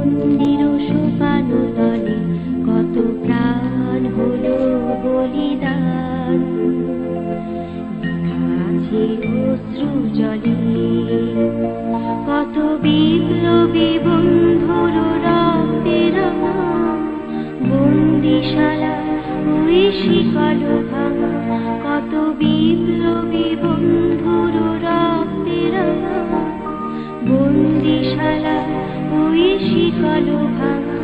মন্দির সোপানো তলে কত প্রাণ হলো বলিদান, লেখা আছে অশ্রু জলে কত বিপ্লবী বন্ধুর রক্তের বন্দিশালা ওই শিকল ভাঙা, কত বিপ্লবী বন্ধুর রক্তের বন্দিশালা ওই শিকল ভাঙা।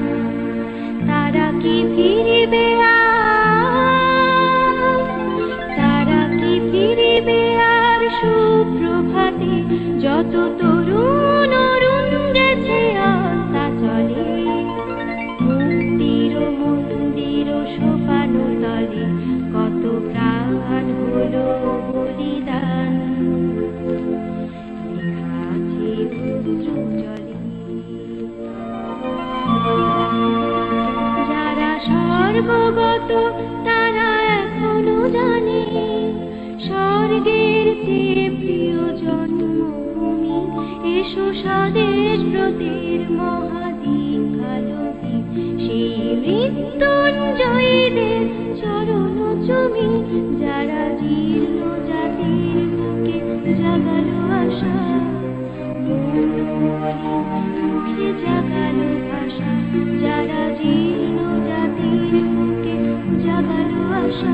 তারা কি ফিরিবে তারা কি ফিরিবে আর সুপ্রভাতে, যত তরুণ অরুণ গেছে আস্তা চলে মন্দির সোপানো তলে কত প্রাণ হলো বলিদান, লেখা আছে অশ্রু জলে। যারা স্বর্গগত তারা এখনো জানে স্বর্গের চেয়ে প্রিয় জন্মভূমি, এসো স্বদেশ ব্রতের মহাদীক্ষালোকে, সেই মৃত্যুঞ্জয়ীদের চরণ চুমি, যারা জীর্ণ জাতির বুকে জাগালো আশা, মুখে জাগালো ভাষা, যারা জীর্ণ জাতির বুকে জাগালো আশা।